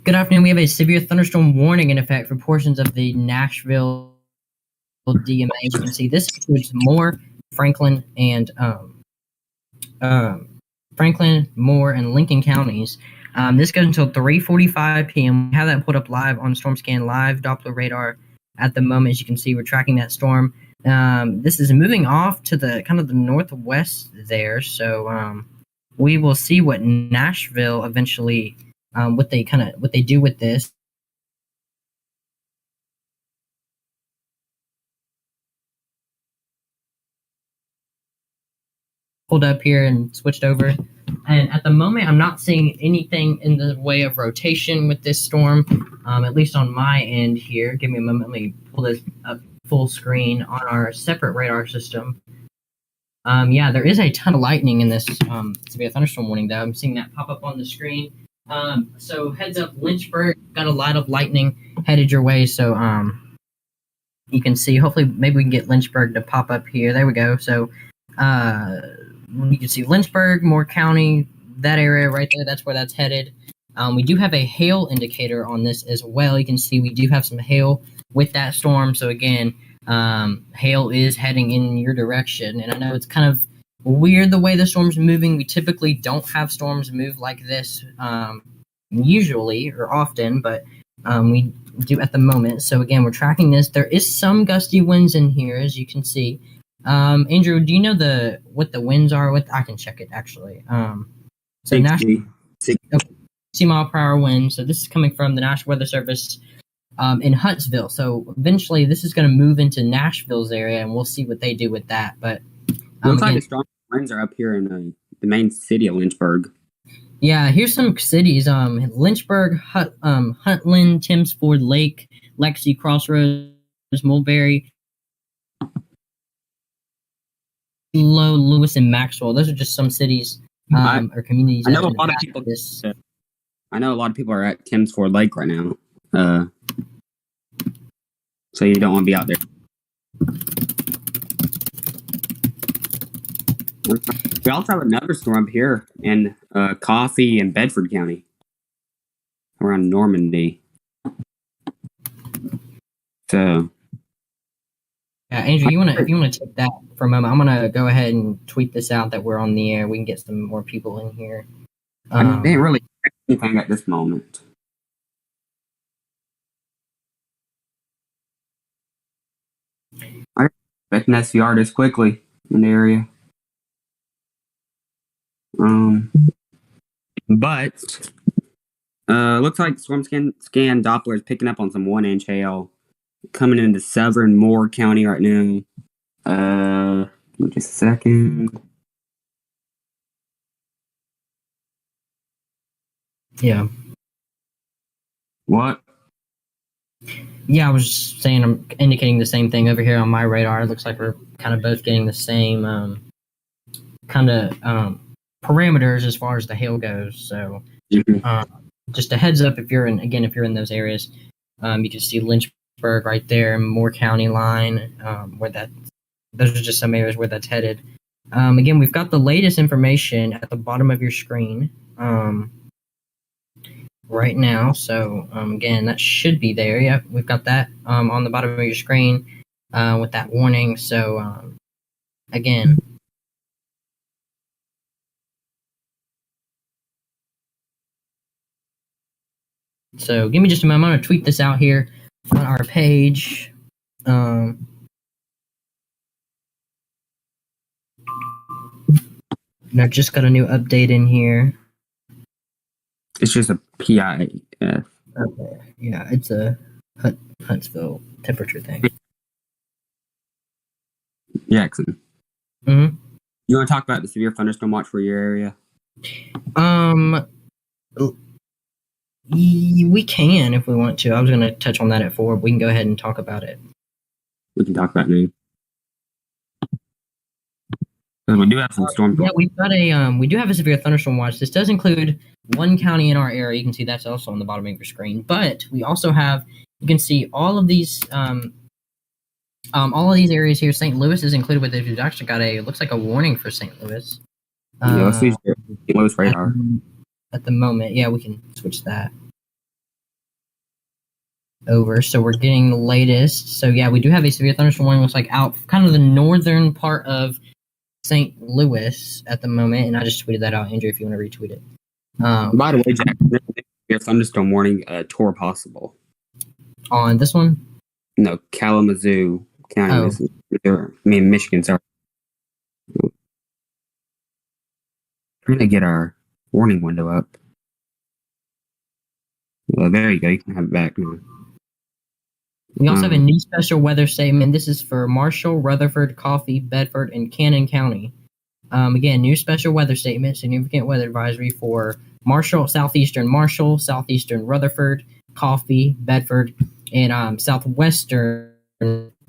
Good afternoon. We have a severe thunderstorm warning in effect for portions of the Nashville DMA. You can see this includes Moore, Franklin, and Moore, and Lincoln counties. This goes until 3:45 p.m. We have that put up live on StormScan Live Doppler radar at the moment. As you can see, we're tracking that storm. This is moving off to the kind of the northwest there, so we will see what Nashville eventually, what they do with this. Pulled up here and switched over, and at the moment I'm not seeing anything in the way of rotation with this storm, at least on my end here. Give me a moment. Let me pull this up full screen on our separate radar system. Yeah, there is a ton of lightning in this severe thunderstorm warning, though. I'm seeing that pop up on the screen. So heads up, Lynchburg got a lot of lightning headed your way. So you can see. Hopefully, maybe we can get Lynchburg to pop up here. There we go. So you can see Lynchburg, Moore County, that area right there. That's where that's headed. We do have a hail indicator on this as well. You can see we do have some hail with that storm. So again, hail is heading in your direction. And I know it's kind of weird the way the storm's moving. We typically don't have storms move like this usually or often, but we do at the moment. So again, we're tracking this. There is some gusty winds in here, as you can see. Andrew, do you know what the winds are? I can check it actually. So 60 mile per hour wind. So this is coming from the National Weather Service in Huntsville. So eventually, this is going to move into Nashville's area, and we'll see what they do with that. But looks like the strong winds are up here in the main city of Lynchburg. Yeah, here's some cities: Lynchburg, Huntland, Thames Ford Lake, Lexi, Crossroads, Mulberry, Lewis, and Maxwell. Those are just some cities or communities. I know a lot of people. I know a lot of people are at Thames Ford Lake right now. So you don't want to be out there. We also have another storm up here in Coffee and Bedford County, around Normandy. So, yeah, Andrew, if you wanna take that for a moment, I'm gonna go ahead and tweet this out that we're on the air. We can get some more people in here. I didn't really check anything at this moment. I expect an SVR this quickly in the area. But looks like StormScan Doppler is picking up on some 1-inch hail coming into southern Moore County right now. Just a second. Yeah. What? Yeah, I was just saying, I'm indicating the same thing over here on my radar. It looks like we're kind of both getting the same kind of parameters as far as the hail goes. So just a heads up, if you're in those areas, you can see Lynchburg right there, Moore County line, those are just some areas where that's headed. Again, we've got the latest information at the bottom of your screen right now. So again, that should be there. Yeah, we've got that on the bottom of your screen with that warning. So again. So give me just a moment. I'm going to tweet this out here on our page. And I just got a new update in here. It's just a PIF. Okay. Yeah, it's a Huntsville temperature thing. Jackson. Mm-hmm. You want to talk about the severe thunderstorm watch for your area? We can if we want to. I was going to touch on that at 4. We can go ahead and talk about it. We can talk about it now. We do have some storm. Yeah, we do have a severe thunderstorm watch. This does include one county in our area. You can see that's also on the bottom of your screen. But we also have, you can see all of these areas here. St. Louis is included with it. We've actually got looks like a warning for St. Louis. Yeah, let's use St. Louis radar. At the moment, yeah, we can switch that. over. So we're getting the latest. So yeah, we do have a severe thunderstorm warning. Looks like out kind of the northern part of St. Louis at the moment. And I just tweeted that out, Andrew, if you want to retweet it. By the way, Jack, there's a thunderstorm warning, tour possible. On this one? No, Kalamazoo County, Michigan, sorry. Trying to get our warning window up. Well, there you go. You can have it back now. We also have a new special weather statement. This is for Marshall, Rutherford, Coffee, Bedford, and Cannon County. Again, new special weather statement, significant weather advisory for Marshall, southeastern Rutherford, Coffee, Bedford, and southwestern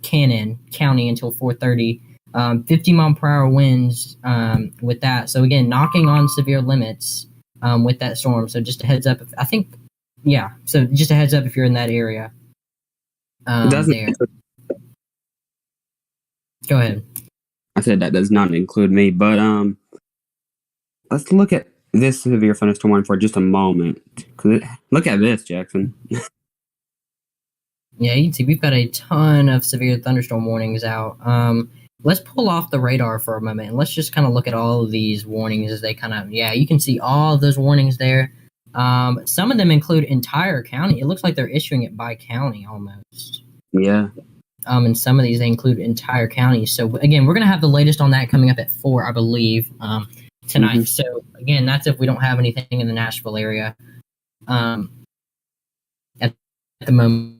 Cannon County until 4:30. 50-mile-per-hour winds with that. So again, knocking on severe limits with that storm. So just a heads up. So just a heads up if you're in that area. There. Go ahead. I said that does not include me, but let's look at this severe thunderstorm warning for just a moment. Look at this, Jackson. Yeah, you can see we've got a ton of severe thunderstorm warnings out. Let's pull off the radar for a moment and let's just kind of look at all of these warnings as they you can see all of those warnings there. Some of them include entire county. It looks like they're issuing it by county almost. Yeah. And some of these, they include entire counties. So again, we're going to have the latest on that coming up at 4, I believe, tonight. Mm-hmm. So again, that's if we don't have anything in the Nashville area at the moment.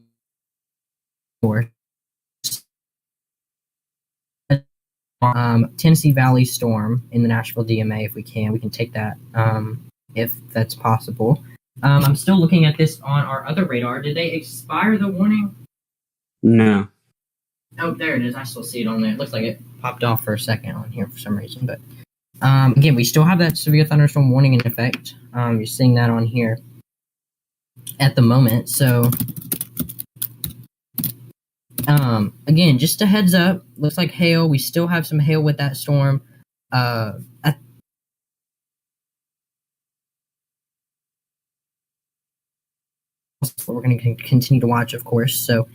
Tennessee Valley storm in the Nashville DMA. If we can take that if that's possible. I'm still looking at this on our other radar. Did they expire the warning? No. Oh, there it is. I still see it on there. It looks like it popped off for a second on here for some reason. But again, we still have that severe thunderstorm warning in effect. You're seeing that on here at the moment. So again, just a heads up. Looks like hail. We still have some hail with that storm. We're going to continue to watch, of course. So,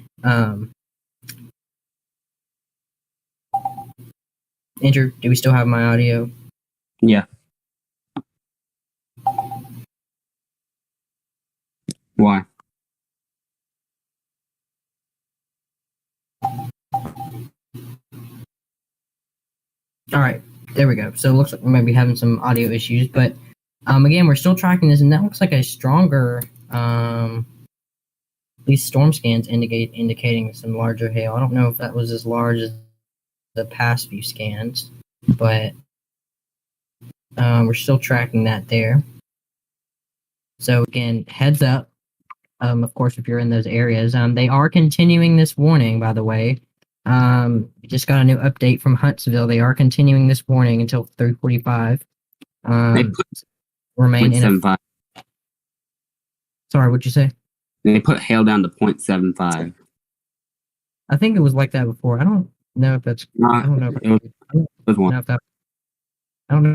Andrew, do we still have my audio? Yeah. Why? All right, there we go. So it looks like we might be having some audio issues, but again, we're still tracking this, and that looks like a stronger. These storm scans indicating some larger hail. I don't know if that was as large as the past few scans, but we're still tracking that there. So again, heads up. Of course, if you're in those areas, they are continuing this warning. By the way, just got a new update from Huntsville. They are continuing this warning until 3:45. Remain in. Sorry, what'd you say? They put hail down to 0.75. I think it was like that before. I don't know if that's. I don't know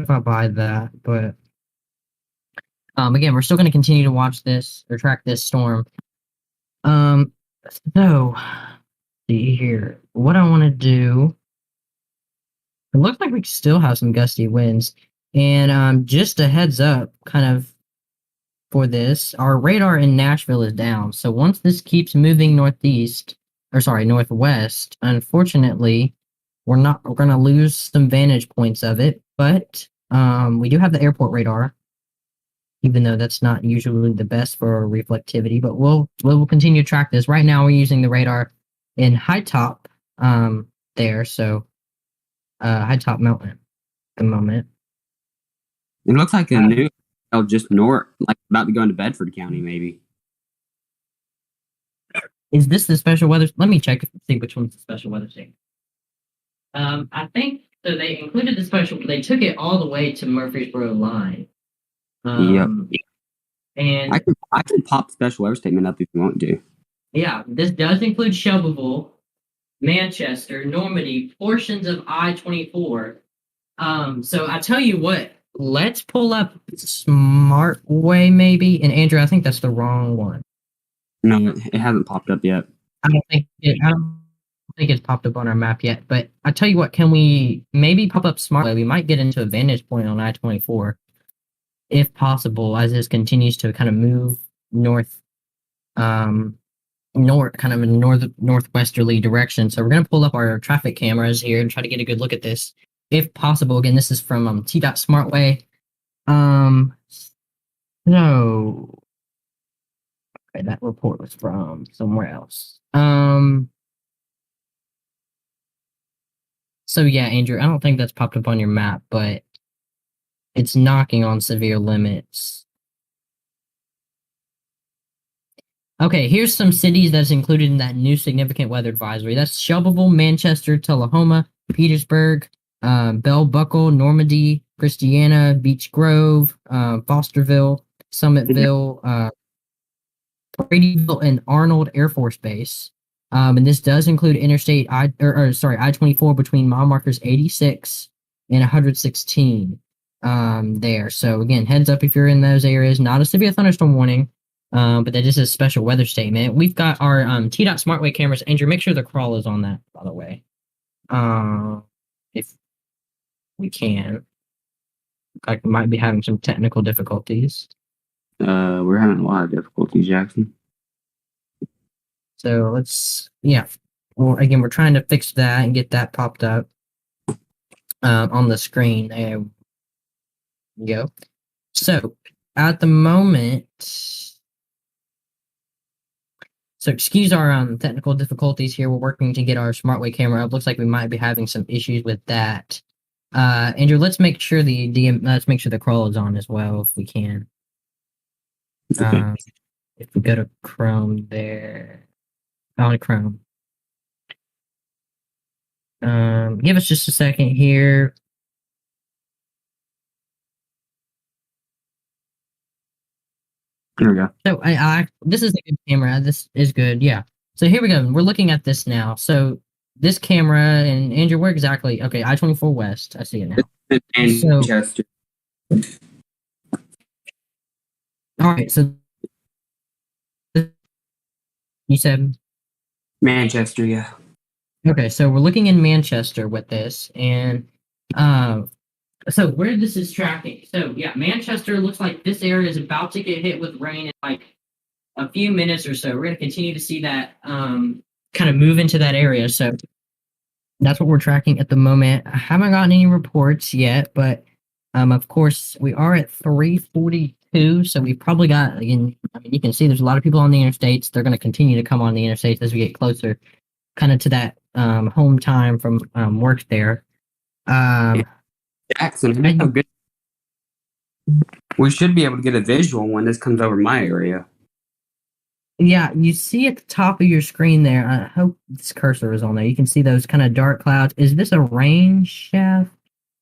if I buy that, but again, we're still going to continue to watch this or track this storm. So see here, what I want to do. It looks like we still have some gusty winds, and just a heads up, kind of. For this, our radar in Nashville is down. So once this keeps moving northwest, unfortunately, we're going to lose some vantage points of it. But we do have the airport radar, even though that's not usually the best for reflectivity. But we'll continue to track this. Right now, we're using the radar in High Top there. So High Top Mountain at the moment. It looks like a new. Just north, like about to go into Bedford County, maybe. Is this the special weather? Let me check and see which one's the special weather state. I think so. They included the special. They took it all the way to Murfreesboro line. Yep. And I can pop special weather statement up if you want to. Yeah, this does include Shelbyville, Manchester, Normandy, portions of I-24. So I tell you what. Let's pull up Smart Way, maybe. And Andrew, I think that's the wrong one. No, it hasn't popped up yet. I don't think it's popped up on our map yet. But I tell you what, can we maybe pop up Smartway? We might get into a vantage point on I-24 if possible, as this continues to kind of move north, north, kind of in northwesterly direction. So we're gonna pull up our traffic cameras here and try to get a good look at this, if possible. Again, this is from T-Dot Smartway. No, okay, that report was from somewhere else. So yeah, Andrew, I don't think that's popped up on your map, but it's knocking on severe limits. Okay, here's some cities that's included in that new significant weather advisory. That's Shelbyville, Manchester, Tullahoma, Petersburg, Bell Buckle, Normandy, Christiana, Beech Grove, Fosterville, Summitville, Bradyville, and Arnold Air Force Base. And this does include Interstate I-24 between mile markers 86 and 116 there. So again, heads up if you're in those areas. Not a severe thunderstorm warning, but that is a special weather statement. We've got our T-Dot Smartway cameras. Andrew, make sure the crawl is on that, by the way. If we can. Like we might be having some technical difficulties. We're having a lot of difficulties, Jackson. So yeah. Well, again, we're trying to fix that and get that popped up on the screen. There we go. So at the moment, so excuse our technical difficulties here. We're working to get our Smartway camera up. Looks like we might be having some issues with that. Andrew, let's make sure the crawl is on as well if we can. Okay. If we go to Chrome there. On Chrome. Give us just a second here. There we go. So this is a good camera. This is good. Yeah. So here we go. We're looking at this now. So this camera, and Andrew, where exactly? Okay, I-24 West. I see it now. Manchester. All right. So you said Manchester, yeah. okay. So we're looking in Manchester with this, and so where this is tracking. So yeah, Manchester looks like this area is about to get hit with rain in like a few minutes or so. We're going to continue to see that kind of move into that area. So that's what we're tracking at the moment. I haven't gotten any reports yet, but of course we are at 342. So we probably got, again, I mean, you can see there's a lot of people on the interstates. They're going to continue to come on the interstates as we get closer, kind of to that home time from work there. Jackson, we should be able to get a visual when this comes over my area. Yeah, you see at the top of your screen there. I hope this cursor is on there. You can see those kind of dark clouds. Is this a rain shaft?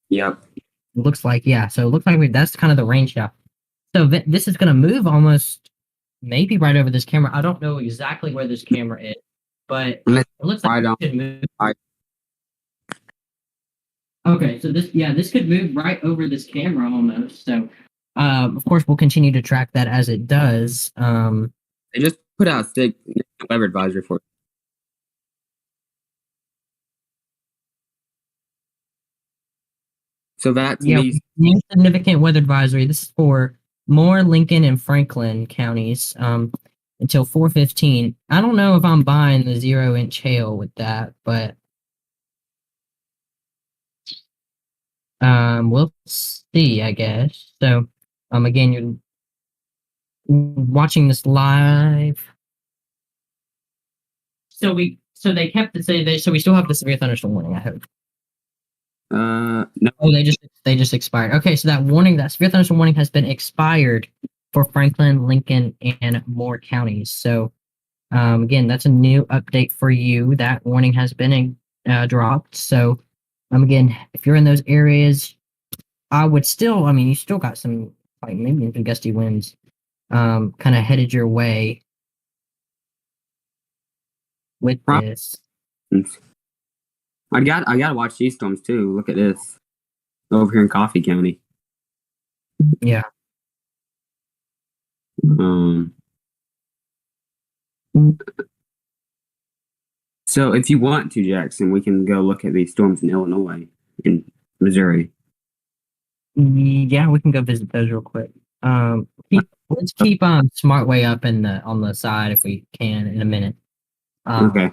Yep. It looks like, yeah. So it looks like that's kind of the rain shaft. So this is going to move almost maybe right over this camera. I don't know exactly where this camera is, but it looks like it could move. Okay, so this could move right over this camera almost. So, of course, we'll continue to track that as it does. They just put out a weather advisory for it. So that's new significant weather advisory. This is for Moore, Lincoln, and Franklin counties until 4:15. I don't know if I'm buying the 0-inch hail with that, but we'll see, I guess. So, again, you're watching this live. So they kept the say so we still have the severe thunderstorm warning, I hope. No. Oh, they just expired. Okay, so that severe thunderstorm warning has been expired for Franklin, Lincoln, and Moore counties. So again, that's a new update for you. That warning has been dropped. So again, if you're in those areas, I would still, I mean, you still got some like maybe some gusty winds kind of headed your way with this. I gotta watch these storms too. Look at this over here in Coffee County. Yeah. So if you want to, Jackson, we can go look at these storms in Illinois, in Missouri. Yeah, we can go visit those real quick. Let's keep Smart Way up in the on the side if we can in a minute. Okay.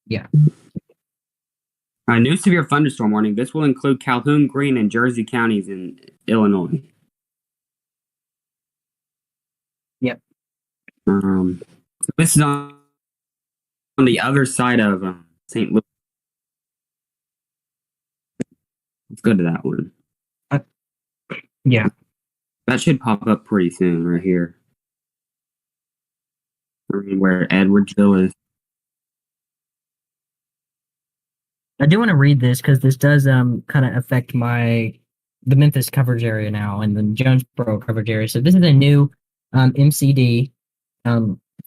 Yeah. New severe thunderstorm warning. This will include Calhoun, Greene, and Jersey counties in Illinois. Yep. This is on the other side of St. Louis. Let's go to that one. Yeah. That should pop up pretty soon, right here. Where Edwardsville is. I do want to read this because this does kind of affect the Memphis coverage area now and the Jonesboro coverage area. So this is a new MCD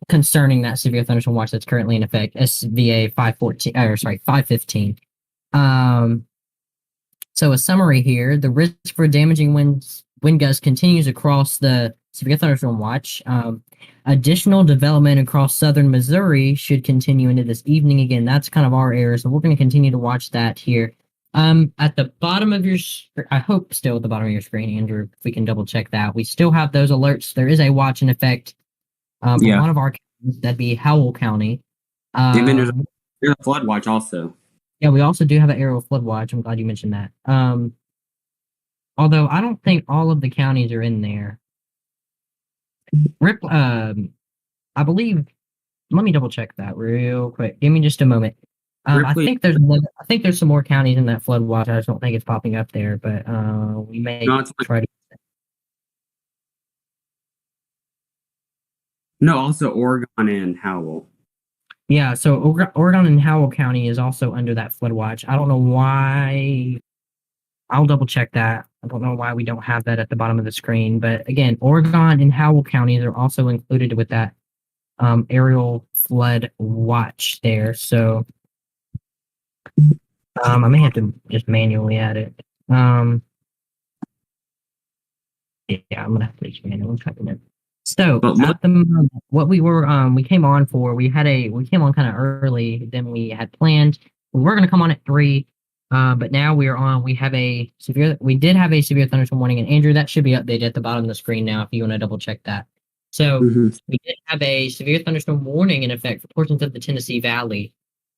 concerning that severe thunderstorm watch that's currently in effect, SVA 515. So a summary here: the risk for damaging wind gusts continues across the severe thunderstorm watch. Additional development across southern Missouri should continue into this evening. Again, that's kind of our area, so we're going to continue to watch that here. At the bottom of your, I hope still at the bottom of your screen, Andrew, if we can double check that. We still have those alerts. There is a watch in effect for one of our counties, that'd be Howell County. And then there's a flood watch also. Yeah, we also do have an aerial flood watch. I'm glad you mentioned that. Although I don't think all of the counties are in there. I believe. Let me double check that real quick. Give me just a moment. I think there's some more counties in that flood watch. I just don't think it's popping up there, but we may try to. No, also Oregon and Howell. Yeah, so Oregon and Howell County is also under that flood watch. I don't know why. I'll double check that. I don't know why we don't have that at the bottom of the screen, but again, Oregon and Howell counties are also included with that aerial flood watch there. So I may have to just manually add it. Yeah, I'm gonna have to just manually type it in. So at the moment, what we came on for, we came on kind of early than we had planned. We were gonna come on at 3, but now we did have a severe thunderstorm warning, and Andrew, that should be updated at the bottom of the screen now if you want to double check that. So we did have a severe thunderstorm warning in effect for portions of the Tennessee Valley.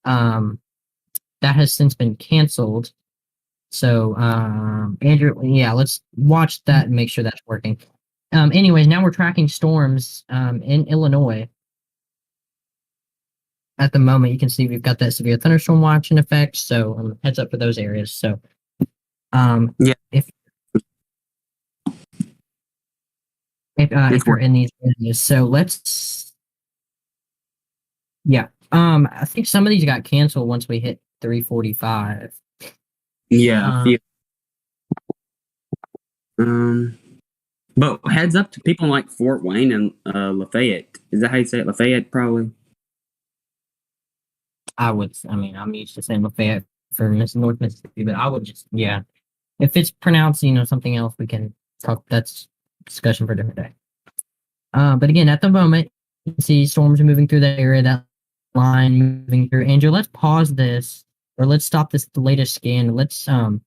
That has since been canceled. So Andrew, yeah, let's watch that and make sure that's working. Anyways, now we're tracking storms in Illinois. At the moment, you can see we've got that severe thunderstorm watch in effect. So heads up for those areas. So yeah, if you're in these areas, so let's I think some of these got canceled once we hit 3:45. Yeah. But heads up to people like Fort Wayne and Lafayette. Is that how you say it? Lafayette, probably. I'm used to saying Lafayette for North Mississippi, but I would just, if it's pronounced, something else, we can talk. That's discussion for a different day. But again, at the moment, you can see storms are moving through the area, that line moving through. Andrew, let's pause this, or let's stop the latest scan. Let's go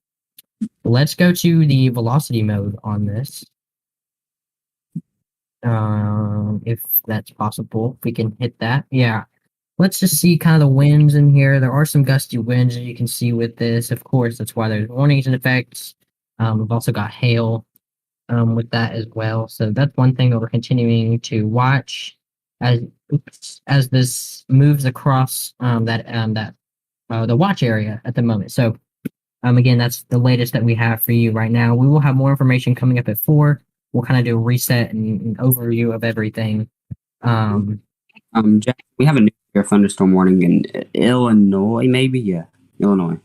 to the velocity mode on this. If that's possible, if we can hit that. Yeah. Let's just see kind of the winds in here. There are some gusty winds, as you can see with this. Of course, that's why there's warnings in effect. We've also got hail with that as well. So that's one thing that we're continuing to watch as this moves across the watch area at the moment. So again, that's the latest that we have for you right now. We will have more information coming up at 4. We'll kind of do a reset and an overview of everything. Jack, we have a nuclear thunderstorm warning in Illinois, maybe? Yeah, Illinois.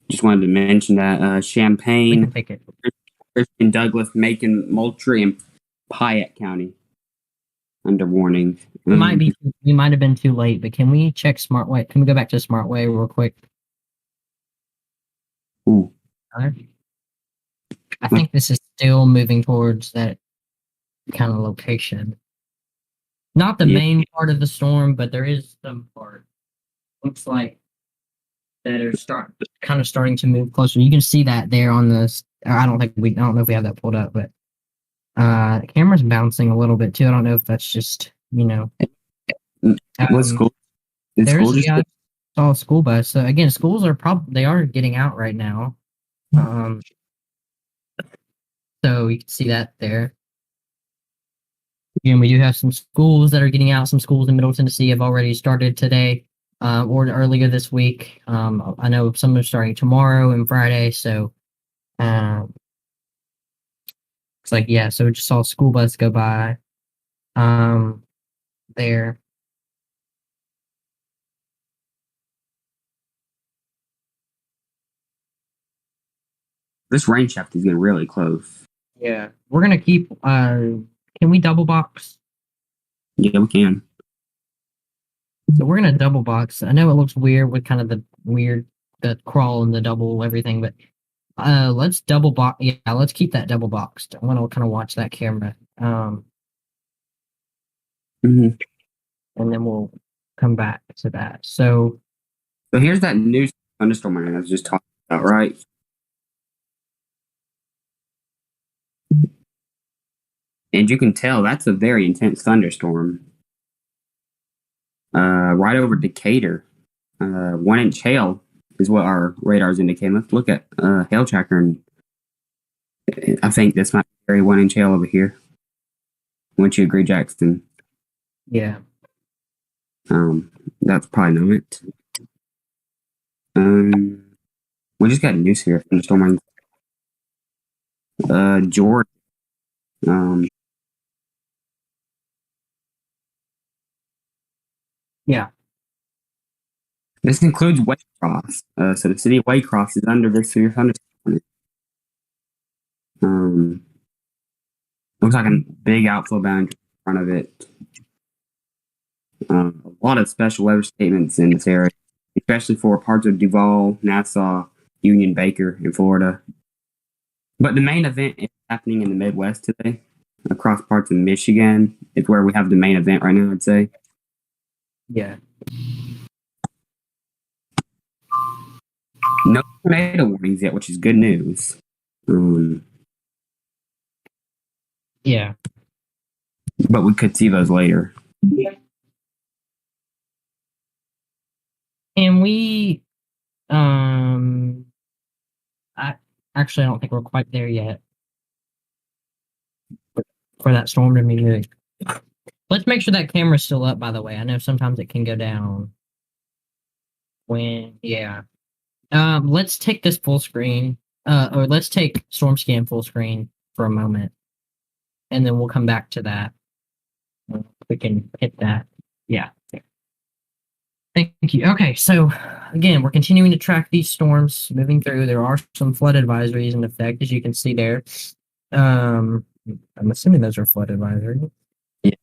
Just wanted to mention that Champaign, Christian, Douglas, Macon, Moultrie, and Piatt County under warning. We might have been too late, but can we check SmartWay? Can we go back to SmartWay real quick? Ooh. I think this is still moving towards that kind of location. Not the Yeah. main part of the storm, but there is some part. Looks like that are starting to move closer. You can see that there on this. I don't know if we have that pulled up, but the camera's bouncing a little bit too. I don't know if that's just What school? Did school just? I saw a school bus. So again, schools are they are getting out right now. So you can see that there. Again, we do have some schools that are getting out. Some schools in Middle Tennessee have already started today, or earlier this week. I know some are starting tomorrow and Friday. So, it's like, yeah. So we just saw a school bus go by, there. This rain shaft is getting really close. Yeah, we're gonna keep. Can we double box? Yeah, we can. So we're gonna double box. I know it looks weird with kind of the crawl and the double everything, but let's double box. Yeah, let's keep that double boxed. I want to kind of watch that camera. Mm-hmm. And then we'll come back to that. So here's that new thunderstorm I was just talking about, right? And you can tell that's a very intense thunderstorm. Right over Decatur, 1 inch hail is what our radars indicate. Let's look at hail tracker, and I think this might be 1 inch hail over here. Wouldn't you agree, Jackson? Yeah. That's probably not it. We just got news here. Thunderstorm. Georgia. Yeah. This includes Waycross. So the city of Waycross is under this severe thunderstorm. Looks like a big outflow boundary in front of it. A lot of special weather statements in this area, especially for parts of Duval, Nassau, Union, Baker, in Florida. But the main event is happening in the Midwest today, across parts of Michigan. It's where we have the main event right now, I'd say. Yeah. No tornado warnings yet, which is good news. Yeah. But we could see those later. And we, I don't think we're quite there yet for that storm to be moving. Let's make sure that camera's still up, by the way. I know sometimes it can go down yeah. Let's take this full screen, or let's take storm scan full screen for a moment, and then we'll come back to that. We can hit that. Yeah. Thank you. Okay, so again, we're continuing to track these storms moving through. There are some flood advisories in effect, as you can see there. I'm assuming those are flood advisories. Yeah.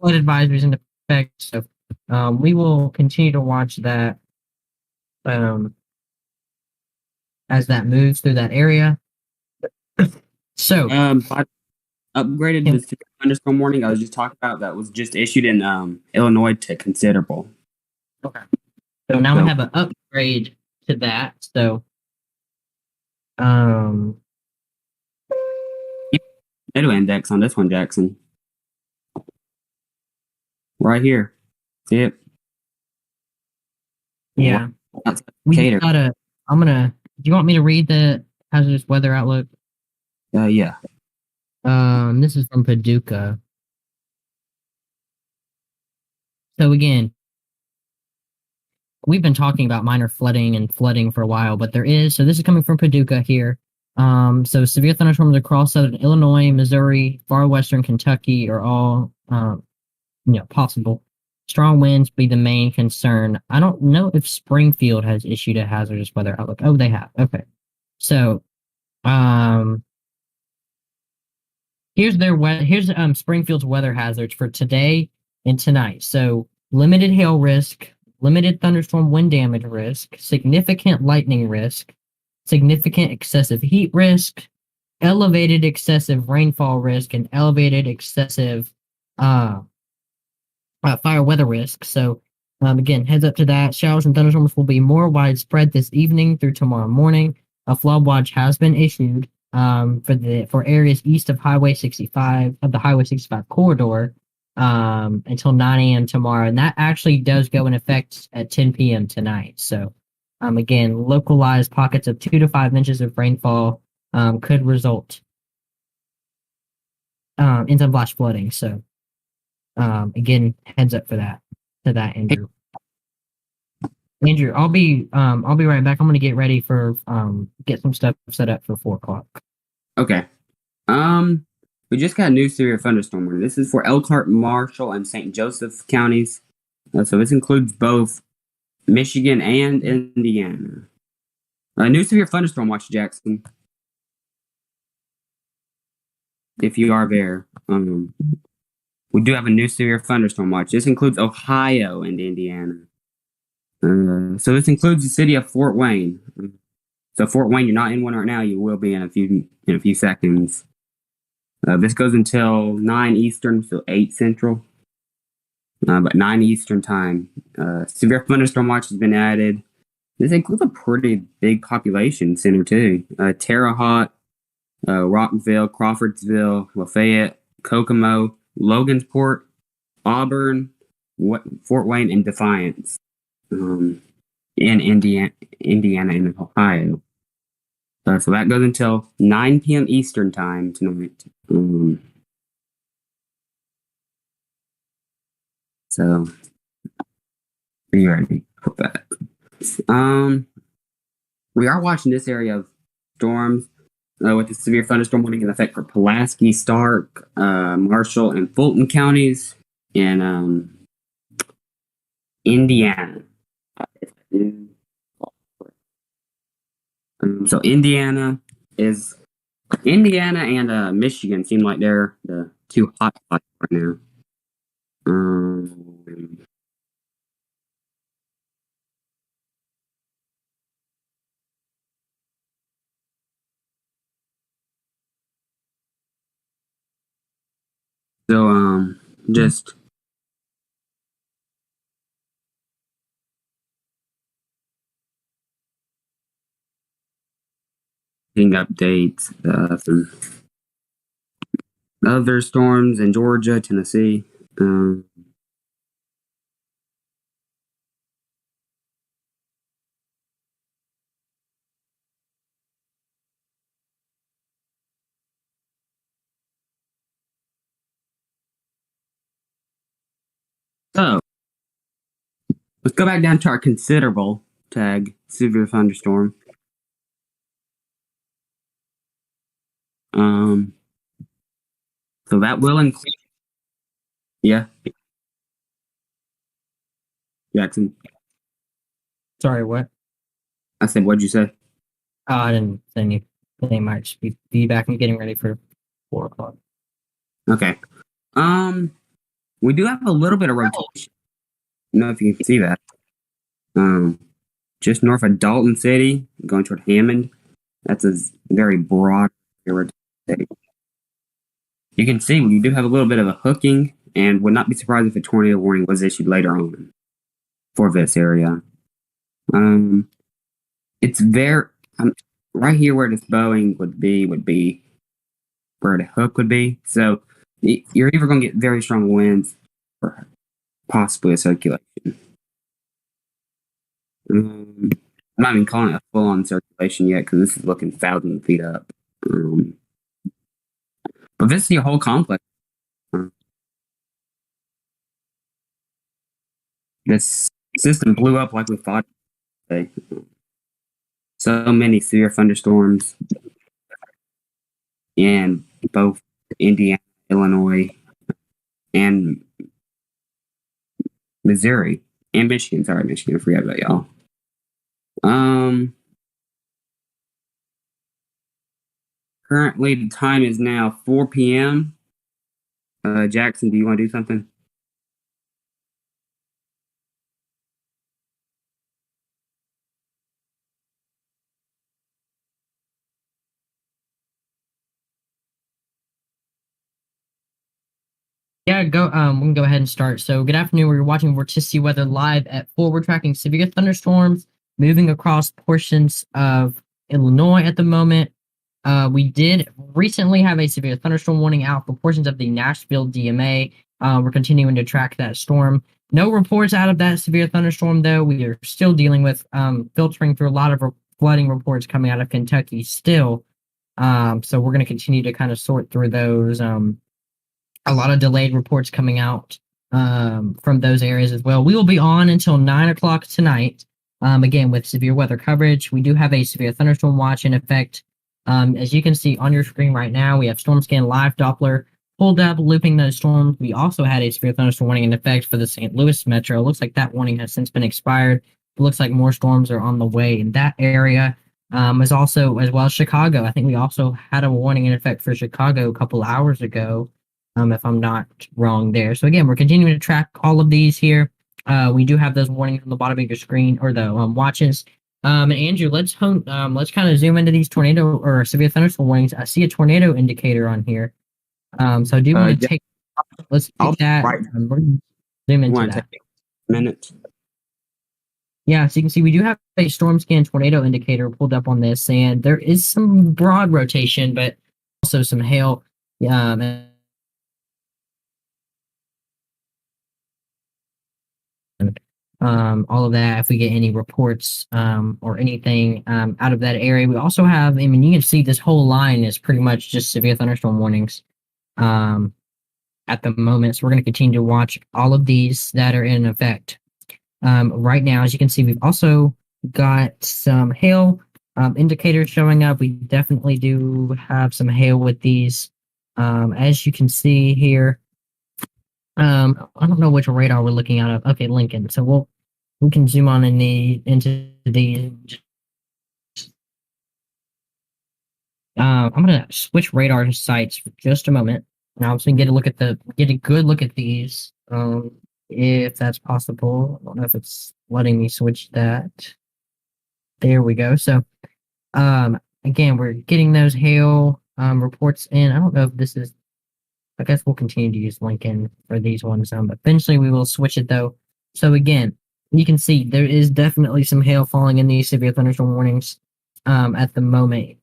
Flood advisories in effect. So we will continue to watch that as that moves through that area. So upgraded the thunderstorm warning I was just talking about that was just issued in Illinois to considerable. Okay. So now we have an upgrade to that. So tornado index on this one, Jackson. Right here. Yep. Yeah. We gotta. Do you want me to read the hazardous weather outlook? Yeah. This is from Paducah. So again, we've been talking about minor flooding for a while, but there is. So this is coming from Paducah here. So severe thunderstorms across southern Illinois, Missouri, far western Kentucky are all, possible. Strong winds be the main concern. I don't know if Springfield has issued a hazardous weather outlook. Oh, they have. Okay. So, here's Springfield's weather hazards for today and tonight. So, limited hail risk, limited thunderstorm wind damage risk, significant lightning risk, significant excessive heat risk, elevated excessive rainfall risk, and elevated excessive fire weather risk. So, again, heads up to that. Showers and thunderstorms will be more widespread this evening through tomorrow morning. A flood watch has been issued for areas east of Highway 65 of the Highway 65 corridor until 9 a.m. tomorrow, and that actually does go in effect at 10 p.m. tonight. So, again, localized pockets of 2 to 5 inches of rainfall could result in some flash flooding. So, again, heads up for that. To that, Andrew. Andrew, I'll be right back. I'm gonna get ready for get some stuff set up for 4 o'clock. Okay. We just got a new severe thunderstorm warning. This is for Elkhart, Marshall, and St. Joseph counties. So this includes both Michigan and Indiana. A new severe thunderstorm watch, Jackson. If you are there, we do have a new severe thunderstorm watch. This includes Ohio and Indiana. So this includes the city of Fort Wayne. So Fort Wayne, you're not in one right now. You will be in a few seconds. This goes until 9 Eastern, so 8 Central. But 9 Eastern time. Severe thunderstorm watch has been added. This includes a pretty big population center too. Terre Haute, Rockville, Crawfordsville, Lafayette, Kokomo, Logansport, Auburn, Fort Wayne, and Defiance. In Indiana and Ohio. So that goes until 9 p.m. Eastern time tonight. So be ready for that. We are watching this area of storms with the severe thunderstorm warning in effect for Pulaski, Stark, Marshall, and Fulton counties in Indiana. So Indiana and Michigan seem like they're the two hot spots right now. So just getting updates. Some other storms in Georgia, Tennessee. So let's go back down to our considerable tag, severe thunderstorm. So that will include. Yeah. Jackson. Sorry, what? I said, what'd you say? Oh, I didn't say anything. They might just be back and getting ready for 4 o'clock. Okay. We do have a little bit of rotation. I don't know if you can see that. Just north of Dalton City, going toward Hammond. That's a very broad rotation. You can see we do have a little bit of a hooking, and would not be surprised if a tornado warning was issued later on for this area. It's very right here where this Boeing would be where the hook would be. So you're either going to get very strong winds or possibly a circulation. I'm not even calling it a full-on circulation yet because this is looking thousands of feet up. But this is your whole complex. This system blew up like we thought today. So many severe thunderstorms in both Indiana, Illinois, and Missouri, and Michigan. Sorry, Michigan. I forgot about y'all. Currently, the time is now 4 p.m. Jackson, do you want to do something? Yeah, go. We can go ahead and start. So, good afternoon. We're watching Vorticity weather live at 4. We're tracking severe thunderstorms moving across portions of Illinois at the moment. We did recently have a severe thunderstorm warning out for portions of the Nashville DMA. We're continuing to track that storm. No reports out of that severe thunderstorm, though. We are still dealing with filtering through a lot of flooding reports coming out of Kentucky still. So we're going to continue to kind of sort through those. A lot of delayed reports coming out from those areas as well. We will be on until 9 o'clock tonight. Again, with severe weather coverage, we do have a severe thunderstorm watch in effect. As you can see on your screen right now, we have StormScan Live Doppler pulled up, looping those storms. We also had a severe thunderstorm warning in effect for the St. Louis metro. It looks like that warning has since been expired. It looks like more storms are on the way in that area. As well as Chicago. I think we also had a warning in effect for Chicago a couple hours ago, if I'm not wrong there. So again, we're continuing to track all of these here. We do have those warnings on the bottom of your screen or the watches. And Andrew, let's kind of zoom into these tornado or severe thunderstorm warnings. I see a tornado indicator on here. So I do want to take. Let's take that. Right. We're going to zoom into that. Take a minute. Yeah, so you can see we do have a StormScan tornado indicator pulled up on this, and there is some broad rotation, but also some hail. All of that, if we get any reports or anything out of that area. We also have, I mean, you can see this whole line is pretty much just severe thunderstorm warnings at the moment. So we're going to continue to watch all of these that are in effect. Right now, as you can see, we've also got some hail indicators showing up. We definitely do have some hail with these. As you can see here, I don't know which radar we're looking out of. Okay, Lincoln. So we can zoom on into the. I'm gonna switch radar sites for just a moment. Now I'm just gonna get a good look at these. If that's possible. I don't know if it's letting me switch that. There we go. So, again, we're getting those hail reports in. I don't know if this is. I guess we'll continue to use Lincoln for these ones. But eventually we will switch it though. So again, you can see there is definitely some hail falling in these severe thunderstorm warnings at the moment.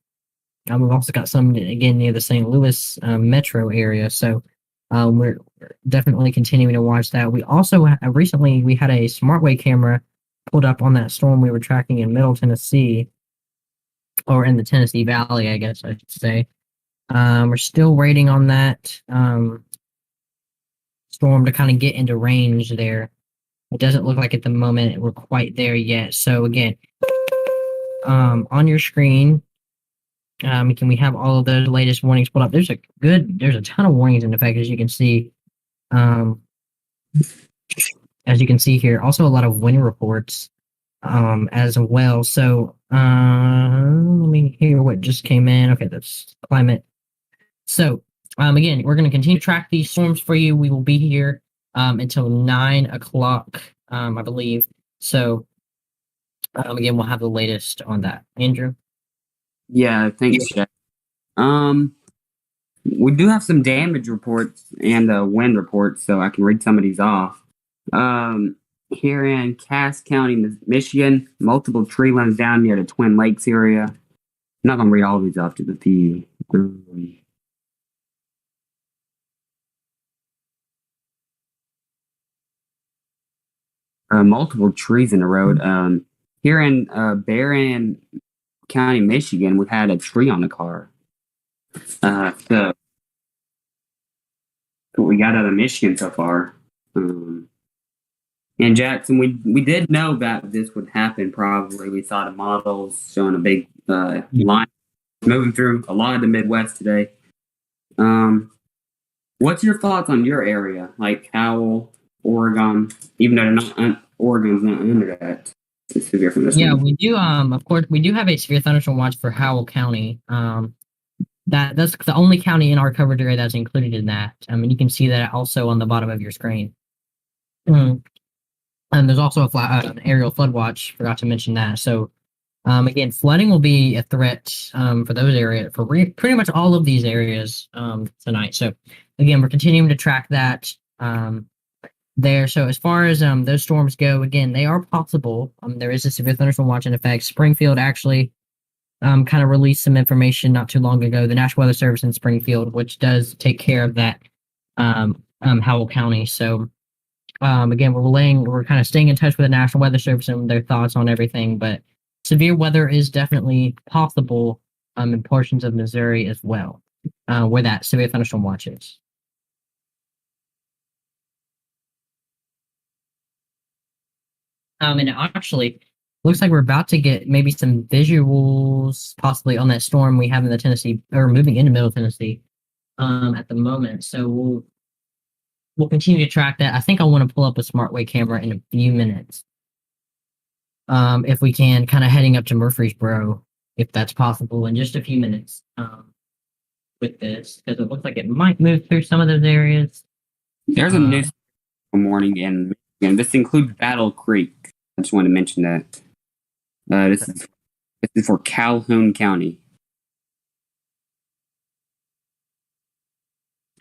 We've also got some again near the St. Louis metro area. So we're definitely continuing to watch that. We also recently we had a SmartWay camera pulled up on that storm we were tracking in Middle Tennessee, or in the Tennessee Valley, I guess I should say. We're still waiting on that storm to kind of get into range there. It doesn't look like at the moment we're quite there yet. So again, on your screen, can we have all of those latest warnings pulled up? There's a ton of warnings in effect, as you can see. As you can see here, also a lot of wind reports as well. So let me hear what just came in. Okay, that's climate. So again, we're going to continue to track these storms for you. We will be here until 9 o'clock, I believe. So again, we'll have the latest on that. Andrew? Yeah, thanks, Jeff. We do have some damage reports and wind reports, so I can read some of these off. Here in Cass County, Michigan, multiple tree limbs down near the Twin Lakes area. I'm not going to read all of these off to the multiple trees in the road. Here in Barron County, Michigan, we've had a tree on the car. So what we got out of Michigan so far. And Jackson, we did know that this would happen probably. We saw the models showing a big line moving through a lot of the Midwest today. What's your thoughts on your area, like Howell, Oregon, even though Oregon's not under that severe thunderstorm? Yeah, we do. Of course, we do have a severe thunderstorm watch for Howell County. That's the only county in our coverage area that's included in that. I mean, you can see that also on the bottom of your screen. And there's also an aerial flood watch. Forgot to mention that. So Again, flooding will be a threat for those areas, for pretty much all of these areas tonight. So, again, we're continuing to track that there. So, as far as those storms go, again, they are possible. There is a severe thunderstorm watch in effect. Springfield actually kind of released some information not too long ago. The National Weather Service in Springfield, which does take care of that, Howell County. So, again, we're kind of staying in touch with the National Weather Service and their thoughts on everything, but severe weather is definitely possible in portions of Missouri as well, where that severe thunderstorm watch is. And it actually looks like we're about to get maybe some visuals possibly on that storm we have in the Tennessee, or moving into Middle Tennessee at the moment. So we'll continue to track that. I think I want to pull up a SmartWay camera in a few minutes. If we can, kind of heading up to Murfreesboro, if that's possible, in just a few minutes with this, because it looks like it might move through some of those areas. There's a new morning in Michigan. This includes Battle Creek. I just wanted to mention that. This is for Calhoun County.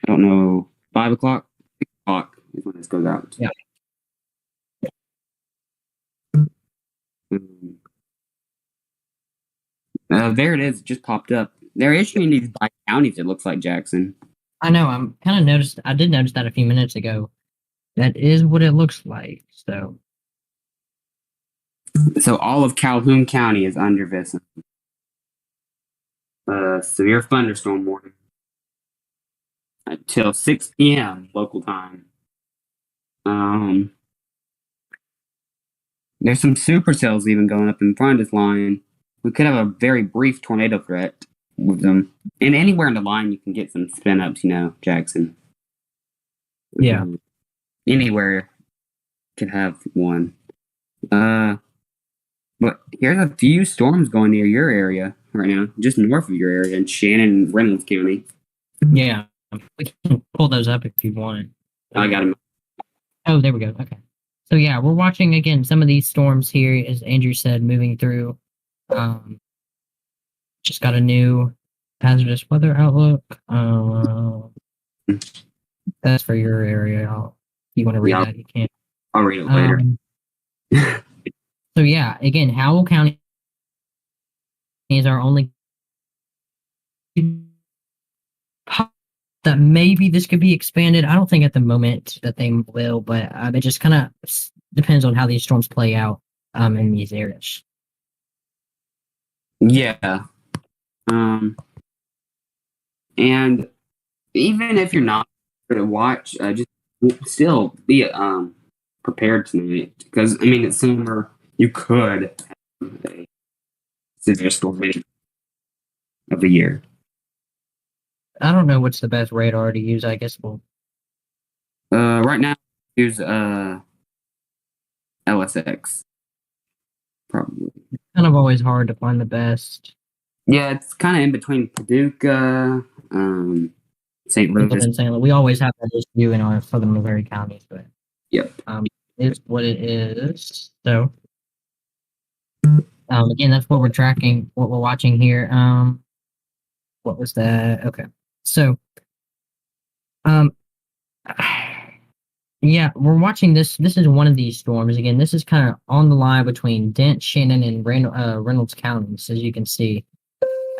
I don't know, 5 o'clock? 6 o'clock is when this goes out. Yeah. There it is. It just popped up. They're issuing these by counties, it looks like, Jackson. I know. I did notice that a few minutes ago. That is what it looks like. So all of Calhoun County is under this severe thunderstorm warning until 6 p.m. local time. There's some supercells even going up in front of this line. We could have a very brief tornado threat with them. And anywhere in the line you can get some spin ups, Jackson. Yeah. Anywhere could have one. But here's a few storms going near your area right now, just north of your area in Shannon and Reynolds County. Yeah. We can pull those up if you want. I got them. Oh, there we go. Okay. So yeah, we're watching again some of these storms here, as Andrew said, moving through. Just got a new hazardous weather outlook. That's for your area. If you want to read that, you can. I'll read it later. So yeah, again, Howell County is our only that maybe this could be expanded. I don't think at the moment that they will, but it just kind of depends on how these storms play out in these areas. Yeah. And even if you're not going to watch, just still be prepared tonight, because it's summer. You could have a severe storm of the year. I don't know what's the best radar to use. I guess we'll. Right now, use LSX. Probably. It's kind of always hard to find the best. Yeah, it's kind of in between Paducah, St. Louis. We always have that issue in our southern Missouri counties, but yep, it's what it is. So, again, that's what we're tracking, what we're watching here. What was that? Okay, so, yeah, we're watching this. This is one of these storms. Again, this is kind of on the line between Dent, Shannon, and Reynolds counties, as you can see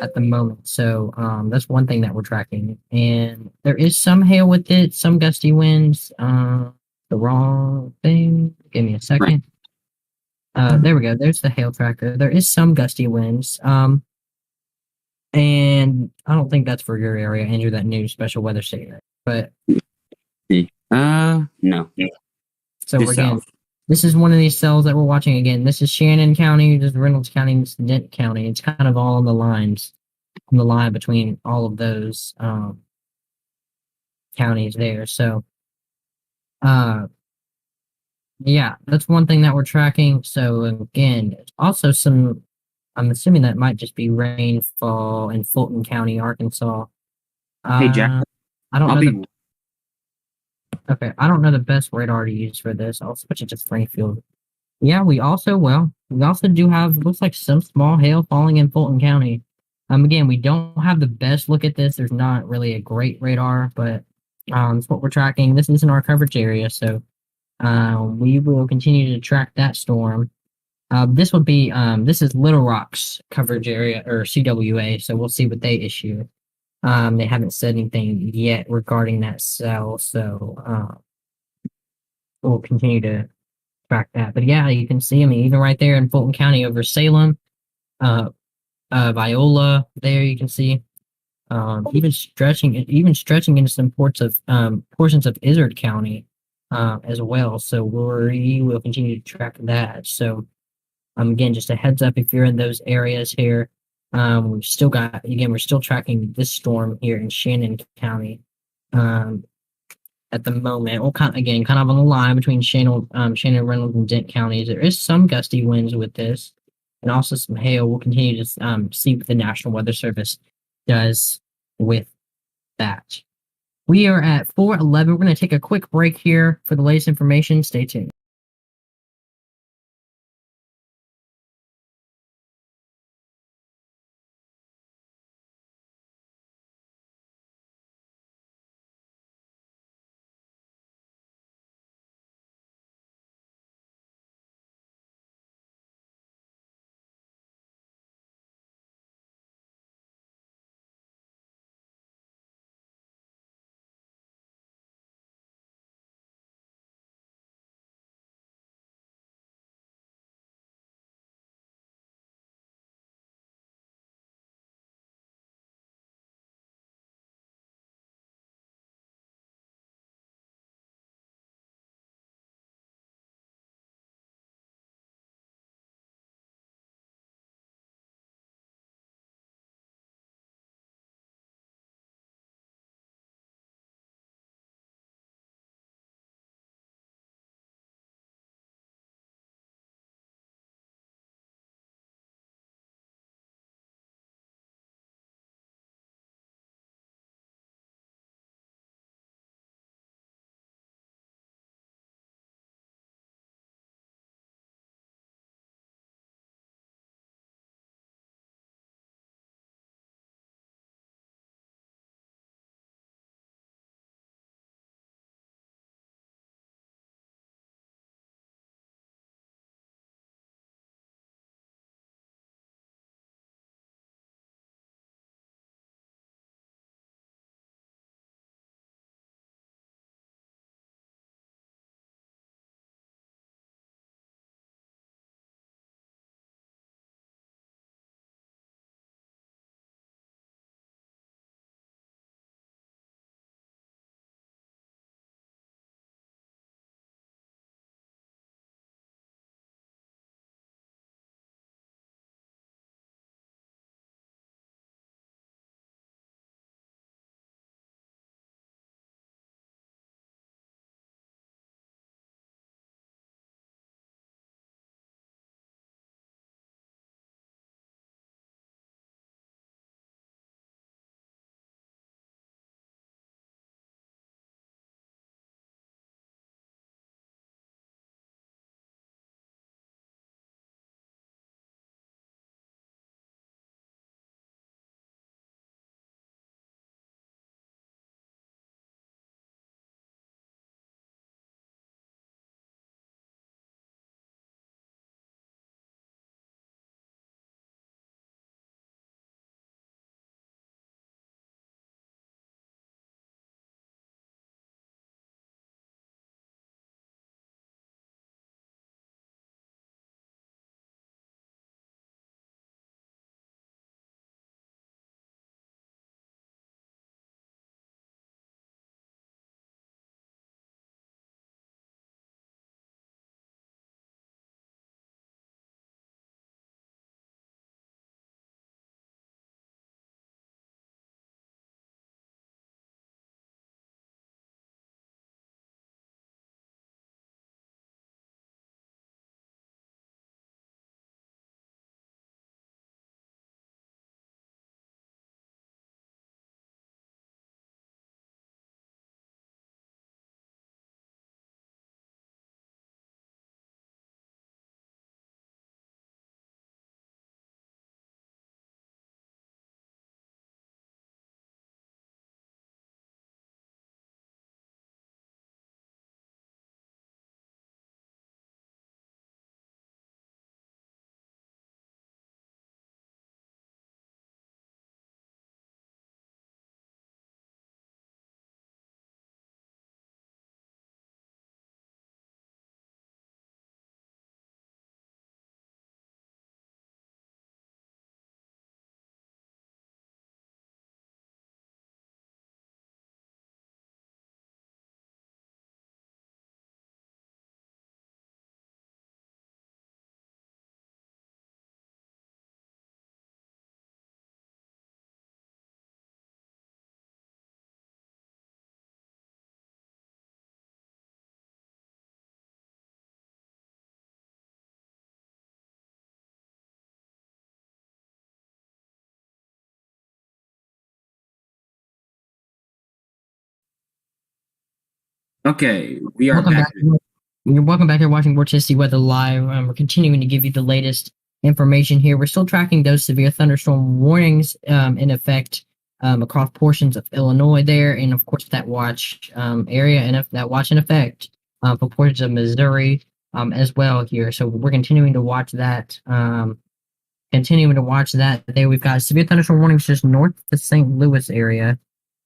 at the moment. So that's one thing that we're tracking. And there is some hail with it, some gusty winds. The wrong thing. Give me a second. There we go. There's the hail tracker. There is some gusty winds. And I don't think that's for your area, Andrew, that new special weather statement. But no. So again, this is one of these cells that we're watching again. This is Shannon County, this is Reynolds County, this is Dent County. It's kind of all on the lines, on the line between all of those counties there. So, yeah, that's one thing that we're tracking. So again, also some. I'm assuming that might just be rainfall in Fulton County, Arkansas. Hey, Jack. I don't know. Okay, I don't know the best radar to use for this. I'll switch it to Springfield. Yeah, we also do have looks like some small hail falling in Fulton County. Again, we don't have the best look at this. There's not really a great radar, but it's what we're tracking. This isn't our coverage area, so we will continue to track that storm. This is Little Rock's coverage area or CWA, so we'll see what they issue. They haven't said anything yet regarding that cell, so we'll continue to track that. But yeah, you can see, I mean, even right there in Fulton County over Salem, uh, Viola, there you can see, even stretching into some portions of Izard County, as well. So we will continue to track that. So, again, just a heads up if you're in those areas here. We're still tracking this storm here in Shannon County. Um, at the moment. Well, kind of on the line between Shannon, Reynolds, and Dent counties. There is some gusty winds with this, and also some hail. We'll continue to see what the National Weather Service does with that. We are at 4:11. We're going to take a quick break here for the latest information. Stay tuned. Okay, we are Welcome back. back. You're welcome back here watching Vorticity Weather Live. We're continuing to give you the latest information here. We're still tracking those severe thunderstorm warnings in effect across portions of Illinois there, and of course that watch area and if that watch in effect for portions of Missouri as well here. So we're continuing to watch that. There, we've got severe thunderstorm warnings just north of the St. Louis area.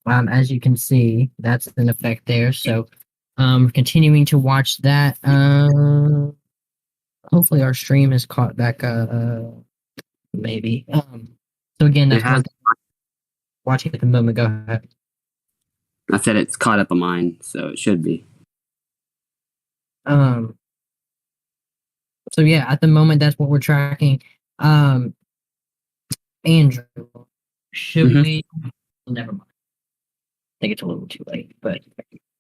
As you can see, that's in effect there. So continuing to watch that. Hopefully our stream is caught back maybe. So again, It that's has. one thing watching at the moment. Go ahead. I said it's caught up on mine, so it should be. So yeah, at the moment that's what we're tracking. Andrew, should we never mind. I think it's a little too late, but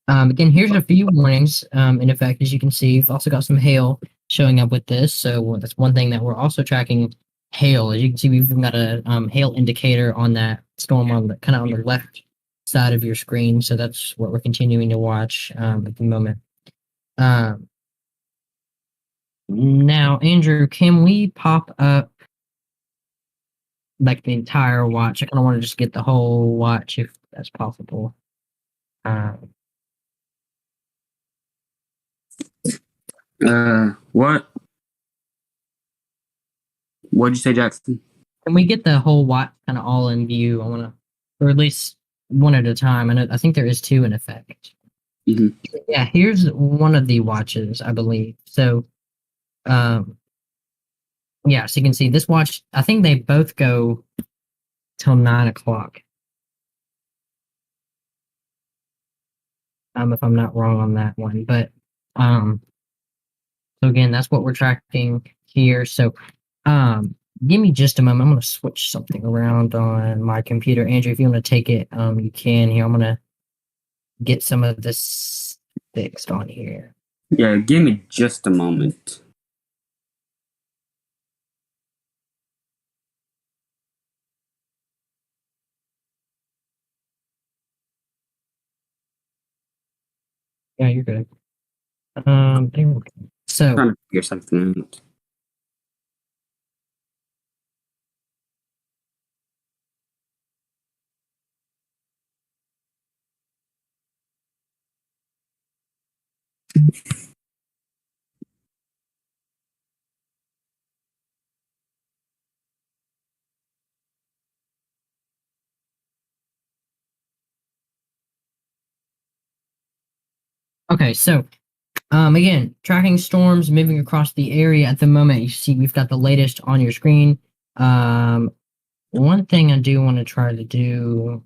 again, here's a few warnings. In effect, as you can see, we've also got some hail showing up with this. So that's one thing that we're also tracking. Hail, as you can see, we've even got a hail indicator on that storm on the kind of on the left side of your screen. So that's what we're continuing to watch at the moment. Now, Andrew, can we pop up like the entire watch? I kind of want to just get the whole watch if that's possible. What? What'd you say, Jackson? Can we get the whole watch kind of all in view? I want to, or at least one at a time. I think there is two in effect. Mm-hmm. Yeah, here's one of the watches, I believe. So, yeah, so you can see this watch. I think they both go till 9 o'clock. If I'm not wrong on that one, but so again, that's what we're tracking here. So, give me just a moment. I'm going to switch something around on my computer. Andrew, if you want to take it, you can here. I'm going to get some of this fixed on here. Yeah, give me just a moment. Yeah, you're good. So Trying to figure something out. okay, so again, tracking storms moving across the area at the moment. You see, we've got the latest on your screen. One thing I do want to try to do.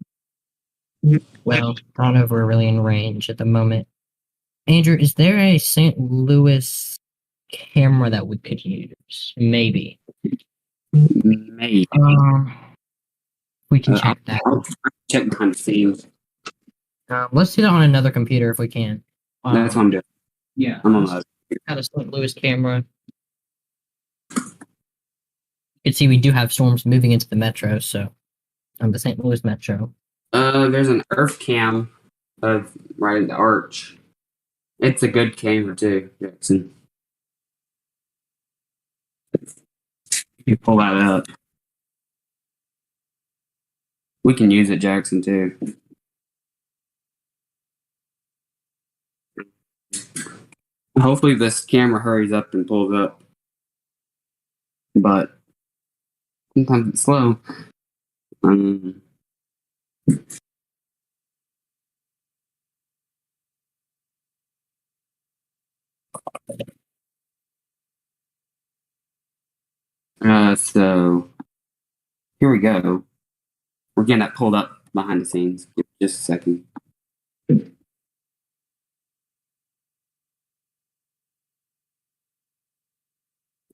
Well, I don't know if we're really in range at the moment. Andrew, is there a St. Louis camera that we could use? Maybe. Maybe. We can check that. I'll check behind the scenes. Let's do that on another computer if we can. That's what I'm doing. Yeah. I'm on that. Got a St. Louis camera. You can see we do have storms moving into the metro, so the St. Louis metro. There's an Earth cam of right in the arch. It's a good camera too, Jackson. You pull that up. We can use it, Jackson, too. Hopefully this camera hurries up and pulls up. But sometimes it's slow. So here we go. We're getting that pulled up behind the scenes. Give me just a second.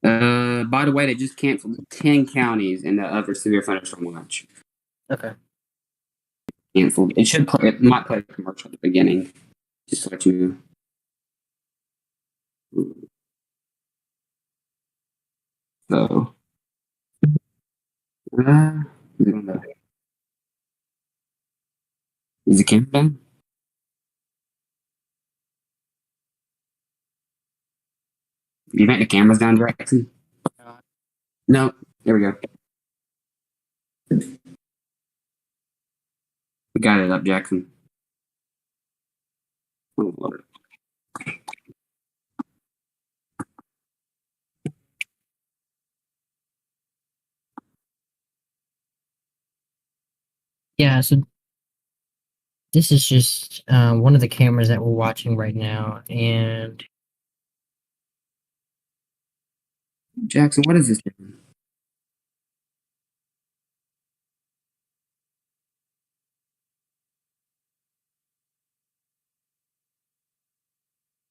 By the way, they just canceled 10 counties in the other severe thunderstorm watch. Okay. Canceled. It might play a commercial at the beginning, just to let you know. So, is the camera done? You vent the cameras down, Jackson? No. There we go. We got it up, Jackson. Oh, Lord. Yeah, so this is just one of the cameras that we're watching right now, and Jackson, what is this? I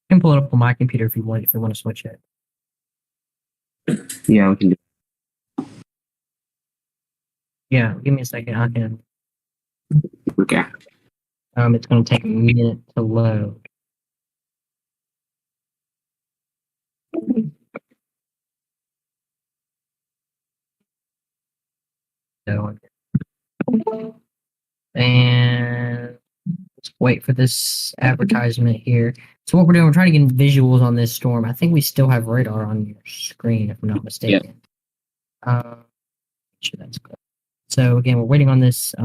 can pull it up on my computer if you want to switch it. Yeah, we can do. Yeah, give me a second. I can. Okay. It's going to take a minute to load. So, and let's wait for this advertisement here. So what we're doing, we're trying to get visuals on this storm. I think we still have radar on your screen, if I'm not mistaken. Sure that's good. So again, we're waiting on this.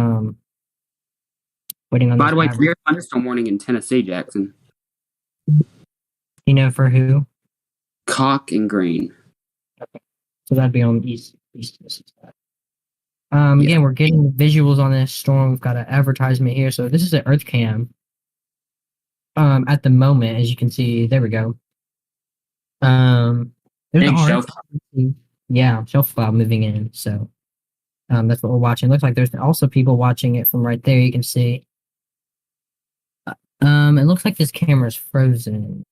Waiting on By this. the way, clear thunderstorm warning in Tennessee, Jackson. You know for who? Cock and Green. Okay. So that'd be on east. Yeah. Again, we're getting visuals on this storm. We've got an advertisement here. So this is an Earth cam. At the moment, as you can see, there we go. There's Big an shelf. Yeah, shelf cloud moving in. So that's what we're watching. Looks like there's also people watching it from right there. You can see. It looks like this camera's frozen.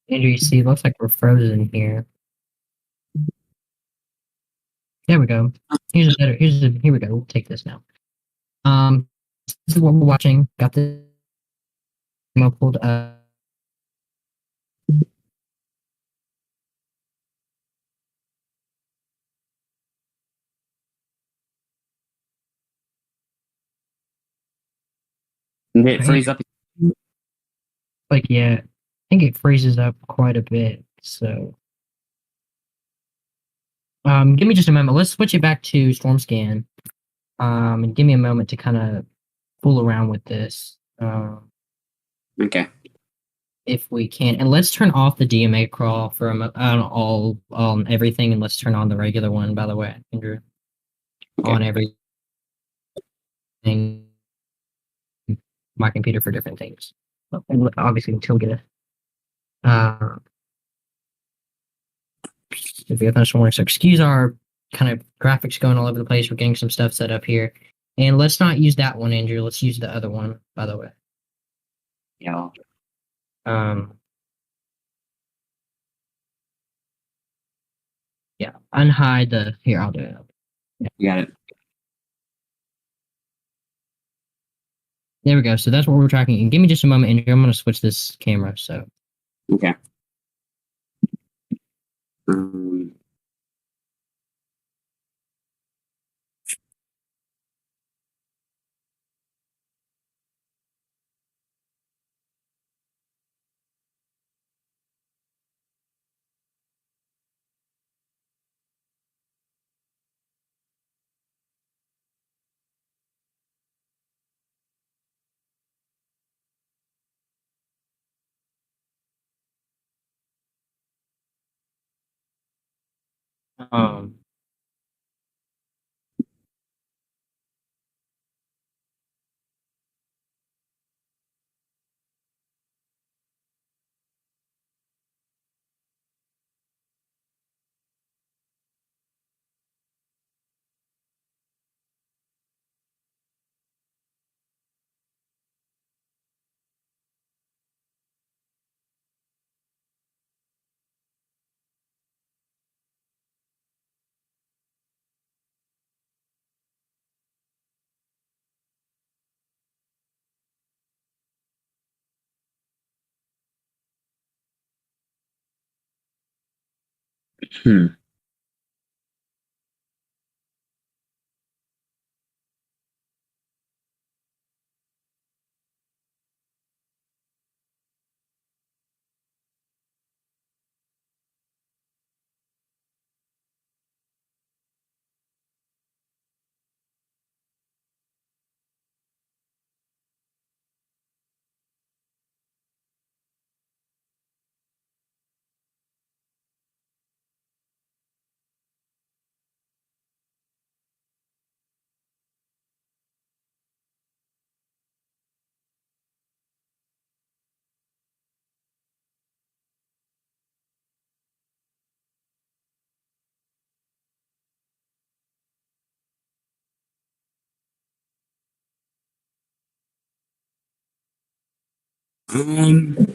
Andrew, you see, it looks like we're frozen here. There we go. Here we go. We'll take this now. This is what we're watching. Got the pulled up. Did it freeze up? Like, yeah, I think it freezes up quite a bit. So, give me just a moment. Let's switch it back to Storm Scan. And give me a moment to kind of fool around with this. Okay. If we can, and let's turn off the DMA crawl from all everything, and let's turn on the regular one. By the way, Andrew, Okay. on everything, my computer for different things. Obviously, until we get a if we have thunderstorm, so excuse our kind of graphics going all over the place. We're getting some stuff set up here, and let's not use that one, Andrew. Let's use the other one. By the way, Yeah. Yeah, unhide the here. I'll do it. Yeah. You got it. There we go. So that's what we're tracking. And give me just a moment, Andrew. I'm going to switch this camera. So Okay. um, Hmm. Um.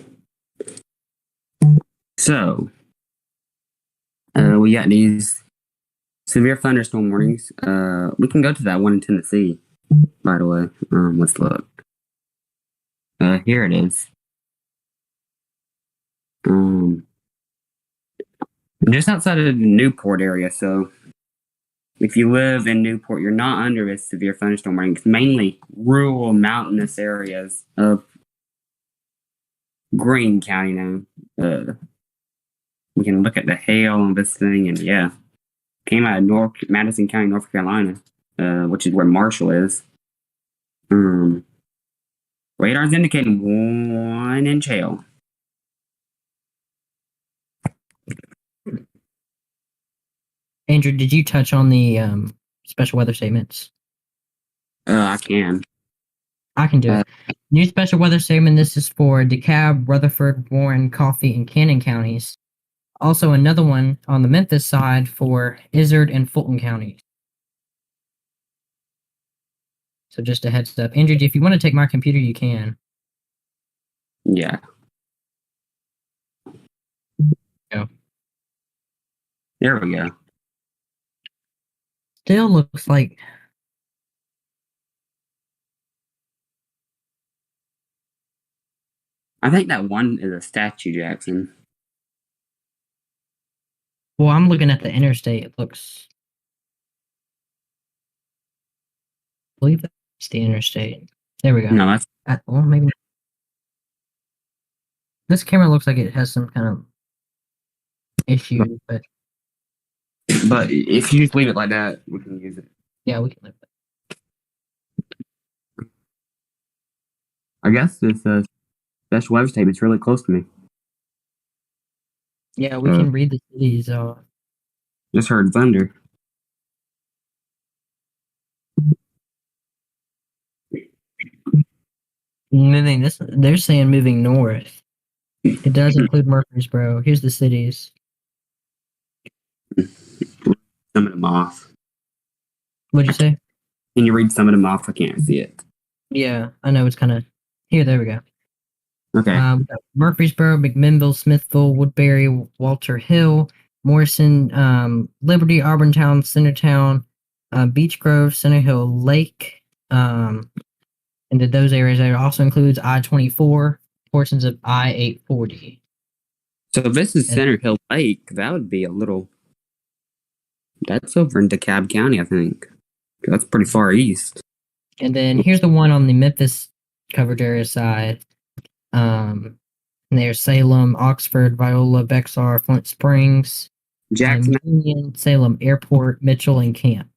So, we got these severe thunderstorm warnings. We can go to that one in Tennessee. By the way, let's look. Here it is. Just outside of the Newport area. So, if you live in Newport, you're not under a severe thunderstorm warning. It's mainly rural, mountainous areas of Greene County now. We can look at the hail on this thing, and yeah, came out of Madison County, North Carolina, which is where Marshall is. Radar's indicating 1 inch hail. Andrew, did you touch on the special weather statements? I can. I can do it. New special weather statement. This is for DeKalb, Rutherford, Warren, Coffee, and Cannon counties. Also, another one on the Memphis side for Izard and Fulton counties. So just a heads up. Andrew, if you want to take my computer, you can. Yeah. Go. There we go. Still looks like... I think that one is a statue, Jackson. Well, I'm looking at the interstate. It looks... I believe that's the interstate. There we go. No, that's... Well, maybe... This camera looks like it has some kind of issue, but... But if you just leave it like that, we can use it. Yeah, we can leave it. I guess this special weather statement's really close to me. Yeah, we can read the cities. Just heard thunder. They're saying moving north. It does include Murfreesboro. Here's the cities. Some of them off. What'd you say? Can you read some of them off? I can't see it. Yeah, I know it's kind of... Here, there we go. Okay. Murfreesboro, McMinnville, Smithville, Woodbury, Walter Hill, Morrison, Liberty, Auburntown, Centertown, Beech Grove, Center Hill Lake, into those areas. It also includes I-24, portions of I-840. So if this is Center Hill Lake, that would be a little... That's over in DeKalb County, I think. That's pretty far east. And then here's the one on the Memphis coverage area side. And there's Salem, Oxford, Viola, Bexar, Flint Springs, Jackson, Union, Salem Airport, Mitchell, and Camp.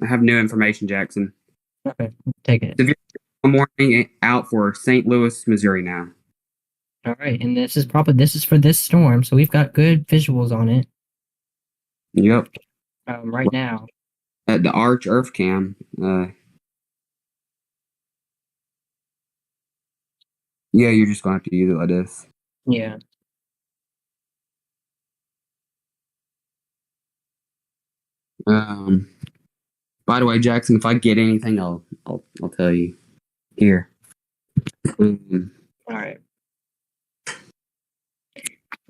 I have new information, Jackson. Okay, take it. Severe warning out for St. Louis, Missouri now. All right, and this is for this storm, so we've got good visuals on it. Yep. Right now. At the Arch Earth Cam. Yeah, you're just gonna have to use it like this. Yeah. By the way, Jackson, if I get anything, I'll tell you. Here. All right.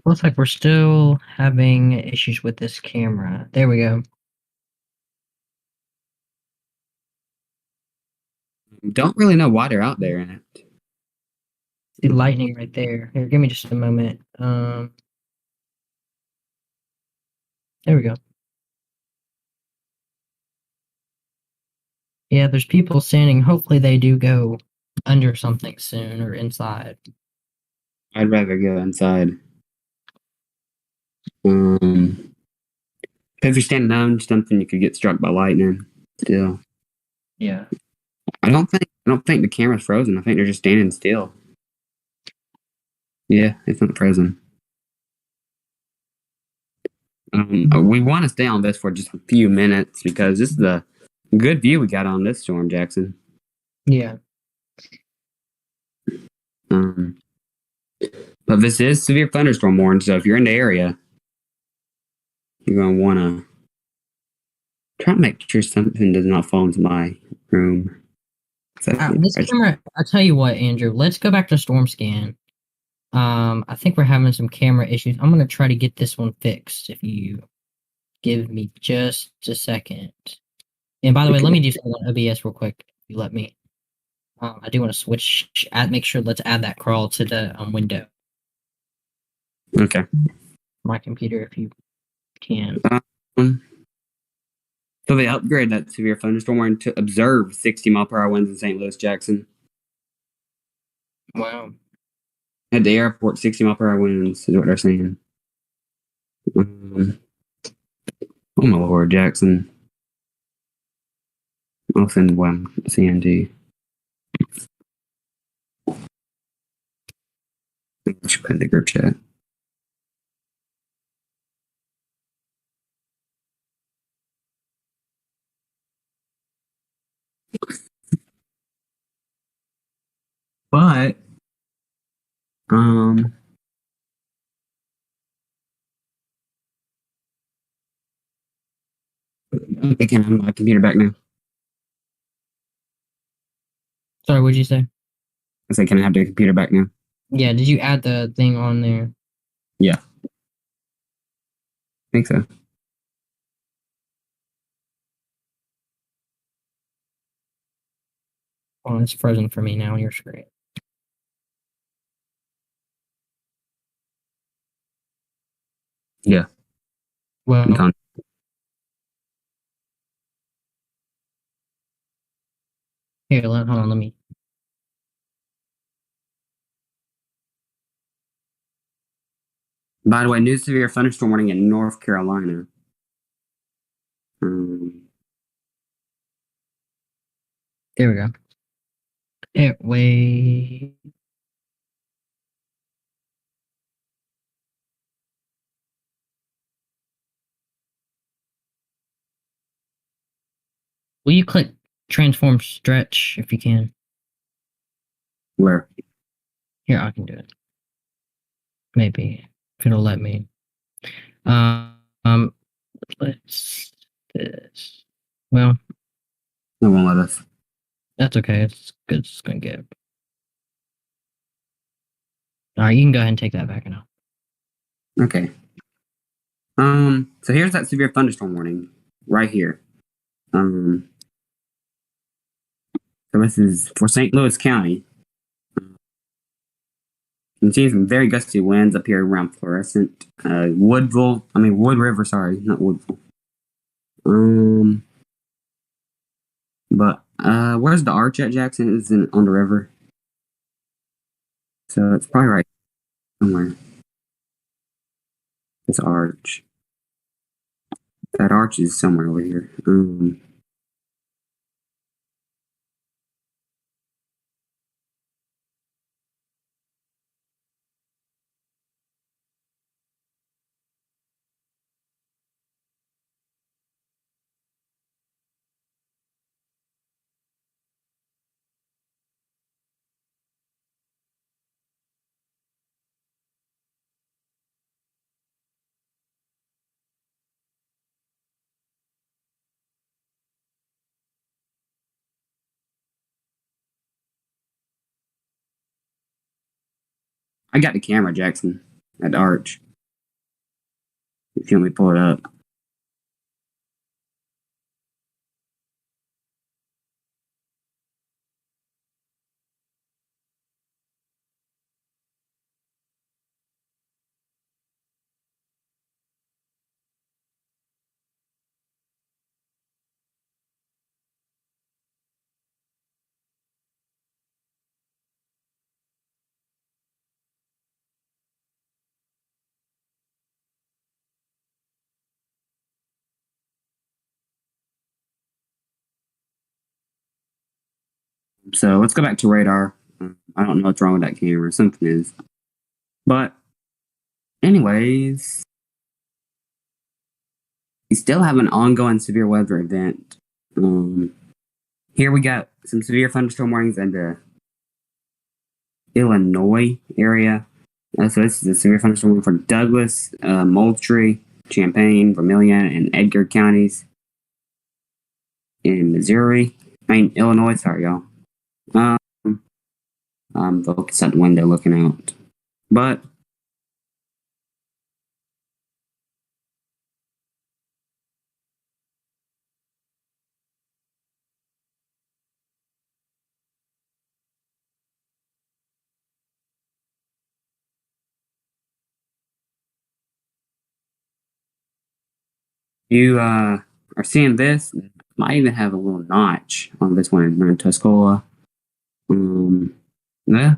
Looks like we're still having issues with this camera. There we go. Don't really know why they're out there in it. See lightning right there. Here, give me just a moment. There we go. Yeah, there's people standing. Hopefully they do go under something soon or inside. I'd rather go inside. If you're standing on something, you could get struck by lightning. Still. Yeah. I don't think the camera's frozen. I think they're just standing still. Yeah, it's not frozen. We want to stay on this for just a few minutes because this is the good view we got on this storm, Jackson. Yeah. But this is severe thunderstorm warning, so if you're in the area, you're going to want to try to make sure something does not fall into my room. This camera, I'll tell you what, Andrew, let's go back to storm scan. I think we're having some camera issues. I'm gonna try to get this one fixed if you give me just a second. And by the way, let me do something on OBS real quick. If you let me. I do want to make sure, let's add that crawl to the window. Okay. My computer, if you can. So they upgraded that severe thunderstorm warning to observe 60-mile-per-hour winds in St. Louis, Jackson. Wow. At the airport, 60-mile-per-hour winds is what they're saying. Oh my lord, Jackson. I'll send one CND. I should put in the group chat. But okay, can I have my computer back now? Sorry, what'd you say? I said, can I have the computer back now? Yeah, did you add the thing on there? Yeah. I think so. Oh, it's frozen for me now on your screen. Yeah. Well, here, hold on, let me. By the way, new severe thunderstorm warning in North Carolina. There we go. Wait. Will you click transform stretch if you can? Where? Here, I can do it. Maybe if it'll let me. Let's this. Well, It won't let us. that's okay. It's good. It's gonna get. All right, you can go ahead and take that back now. Okay. So here's that severe thunderstorm warning right here. So this is for St. Louis County. You can see some very gusty winds up here around Florissant, Wood River. Sorry, not Woodville. But where's the arch at, Jackson? It's on the river, so it's probably right somewhere. This arch. That arch is somewhere over here. I got the camera, Jackson, at the arch. If you want me to pull it up. So let's go back to radar. I don't know what's wrong with that camera. Something is. But, anyways, we still have an ongoing severe weather event. Here we got some severe thunderstorm warnings in the Illinois area. So this is a severe thunderstorm warning for Douglas, Moultrie, Champaign, Vermilion, and Edgar counties in Illinois. Sorry, y'all. Um, I'm focused at the window looking out. But you are seeing this. Might even have a little notch on this one in Tuscola. Yeah,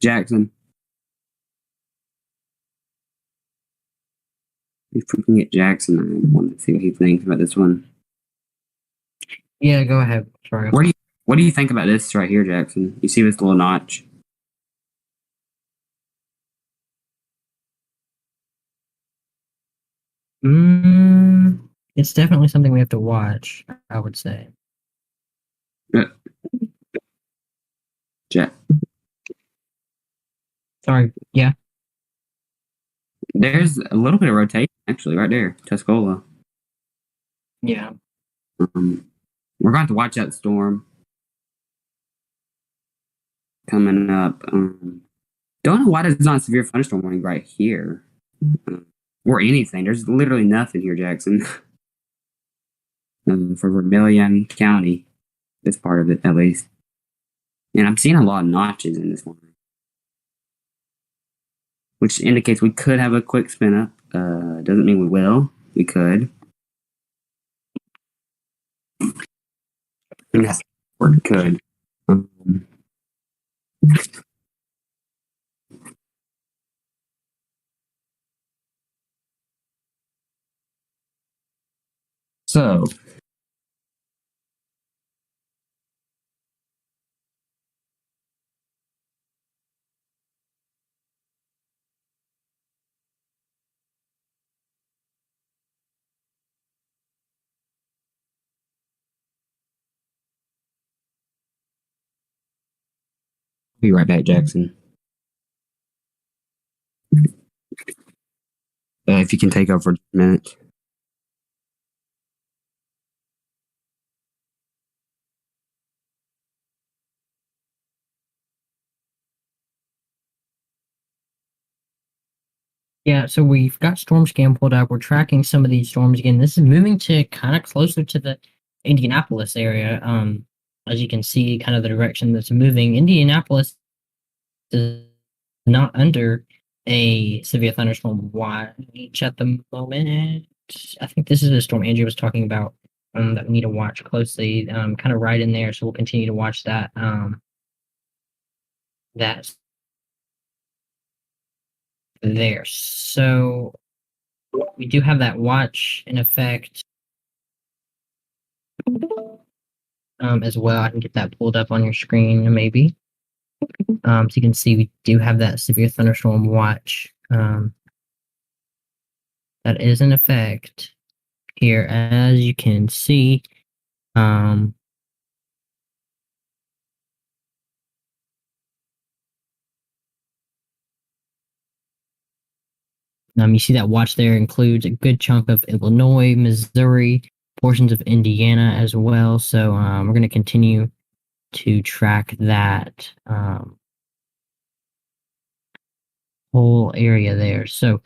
Jackson. If we can get Jackson, I want to see what he thinks about this one. Yeah, go ahead. Sorry. What do you think about this right here, Jackson? You see this little notch? It's definitely something we have to watch, I would say. Uh, Jack. Sorry. Yeah. There's a little bit of rotation actually right there, Tuscola. Yeah. We're going to watch that storm coming up. Don't know why there's not a severe thunderstorm warning right here, or anything. There's literally nothing here, Jackson, for Vermilion County. This part of it, at least. And I'm seeing a lot of notches in this one, which indicates we could have a quick spin up. Doesn't mean we will. We could. And that's or could. Um, so be right back, Jackson. If you can take over for a minute. Yeah, so we've got storm scan pulled up. We're tracking some of these storms again. This is moving to kind of closer to the Indianapolis area. As you can see, kind of the direction that's moving. Indianapolis is not under a severe thunderstorm watch at the moment. I think this is the storm Andrew was talking about that we need to watch closely, kind of right in there. So we'll continue to watch that. That's there. So we do have that watch in effect as well. I can get that pulled up on your screen, maybe. So you can see we do have that severe thunderstorm watch that is in effect here, as you can see. You see that watch there includes a good chunk of Illinois, Missouri, portions of Indiana as well. So we're going to continue to track that whole area there. So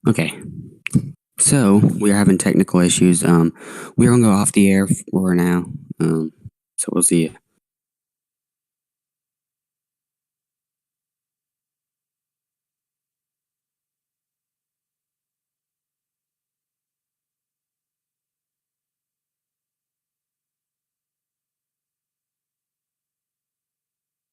Okay. So we are having technical issues. We're gonna go off the air for now. So we'll see you.